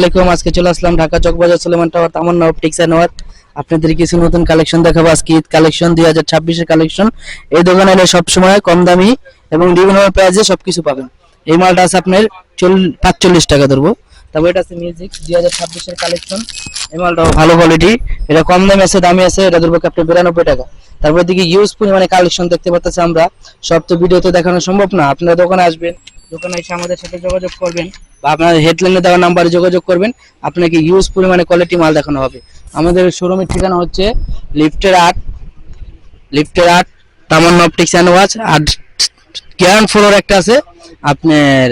আসসালামাইকুম। আজকে চলে আসলাম Dhaka Chawkbazar Suleman tower Tamanna optics and watch. আপনাদের কিছু নতুন কালেকশন দেখাবো। আজকে ঈদ কালেকশন 2026 এর কালেকশন। এই দোকানে এলে সবসময় কম দামি এবং রিজনেবল প্রাইসে সবকিছু পাবেন। এই মালটা আছে আপনার 45 টাকা ধরবো। তারপর এটা আছে মিউজিক 2026 এর কালেকশন। এই মালটাও ভালো কোয়ালিটি, এটা কম দামে আছে, দামি আছে, এটা ধরবো আপনি 92 টাকা। তারপর দিকে ইউজ পরিমাণে কালেকশন দেখতে পাচ্ছেন আমরা। সব তো ভিডিওতে দেখানো সম্ভব না, আপনারা দোকানে আসবেন, দোকানে এসে আমাদের সাথে যোগাযোগ করবেন বা আপনার হেডলাইনে দেওয়া নাম্বারে যোগাযোগ করবেন, আপনাকে ইউজ পরিমাণে কোয়ালিটি মাল দেখানো হবে। আমাদের শোরুমের ঠিকানা হচ্ছে লিফটের 8 তামান্না অপটিক্স অ্যান্ড ওয়াচ। আর গ্রাউন্ড ফ্লোর একটা আছে আপনার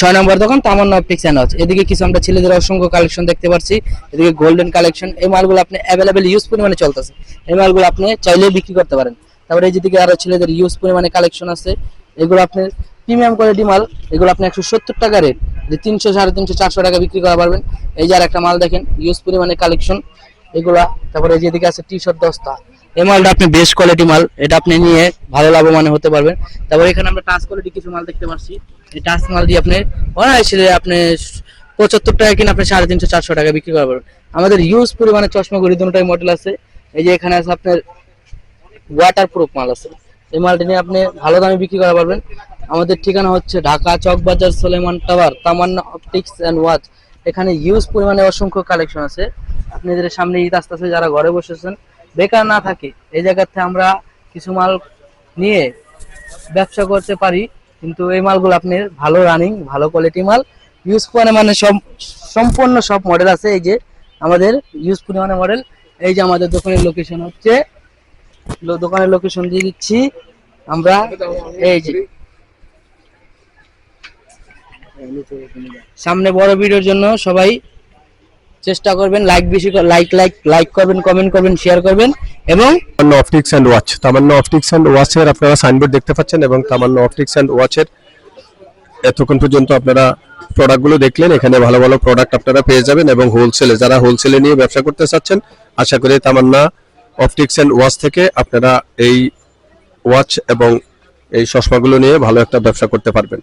6 নম্বর দোকান তামান্না অপটিক্স অ্যান্ড ওয়াচ। এদিকে কিছু আমরা ছেলেদের অসংখ্য কালেকশন দেখতে পাচ্ছি, এদিকে গোল্ডেন কালেকশন। এই মালগুলো আপনি অ্যাভেলেবেল ইউজ পরিমাণে চলতেছে, এই মালগুলো আপনি চাইলেই বিক্রি করতে পারেন। তারপরে এই যেদিকে আরো ছেলেদের ইউজ পরিমাণে কালেকশন আছে, এগুলো আপনি প্রিমিয়াম কোয়ালিটি মাল, এগুলো আপনি 170 টাকা রেট, 300, 350, 400 টাকা বিক্রি করা পারবেন। এই যে আর একটা মাল দেখেন ইউজ পরিমাণে কালেকশন এগুলা। তারপরে এই যেদিকে আছে টি শার্ট দস্তা, এই মালটা আপনি বেস্ট কোয়ালিটি মাল, এটা আপনি নিয়ে ভালো লাভবান হতে পারবেন। তারপরে এখানে আমরা টাচ কোয়ালিটি কিছু মাল দেখতে পাচ্ছি, এই টাচ মাল দিয়ে আপনি অনায়াসে আপনি 75 টাকা কিনে আপনি 350, 400 টাকা বিক্রি করা পারবেন। আমাদের ইউজ পরিমাণে চশমা ঘড়ি দুটোই মডেল আছে। এই যে এখানে আছে আপনার ওয়াটার প্রুফ মাল আছে, এই মালটা নিয়ে আপনি ভালো দামে বিক্রি করা পারবেন। আমাদের ঠিকানা হচ্ছে Dhaka Chawkbazar Suleman tower Tamanna optics and watch. এখানে ইউজ পরিমাণে অসংখ্য কালেকশন আছে। আপনাদের সামনে ঈদ আসতেছে, যারা ঘরে বসেছেন বেকার না থাকে, এই জায়গাতে আমরা কিছু মাল নিয়ে ব্যবসা করতে পারি। কিন্তু এই মালগুলো আপনি ভালো রানিং, ভালো কোয়ালিটি মাল, ইউজ পরিমাণে সব সম্পূর্ণ সব মডেল আছে। এই যে আমাদের ইউজ পরিমাণে মডেল। এই যে আমাদের দোকানের লোকেশন হচ্ছে, দোকানের লোকেশন দিয়ে দিচ্ছি আমরা। এই যে সামনে বড় ভিডিওর জন্য সবাই চেষ্টা করবেন, লাইক করবেন, কমেন্ট করবেন, শেয়ার করবেন। এবং Tamanna optics and watch, Tamanna optics and ওয়াচের আপনারা সাইনবোর্ড দেখতে পাচ্ছেন, এবং তামান্না অপটিক্স অ্যান্ড ওয়াচের এতক্ষণ পর্যন্ত আপনারা প্রোডাক্টগুলো দেখলেন। এখানে ভালো ভালো প্রোডাক্ট আপনারা পেয়ে যাবেন, এবং হোলসেলে, যারা হোলসেলে নিয়ে ব্যবসা করতে চাচ্ছেন, আশা করি তামান্না অপটিক্স অ্যান্ড ওয়াচ থেকে আপনারা এই ওয়াচ এবং এই চশমাগুলো নিয়ে ভালো একটা ব্যবসা করতে পারবেন।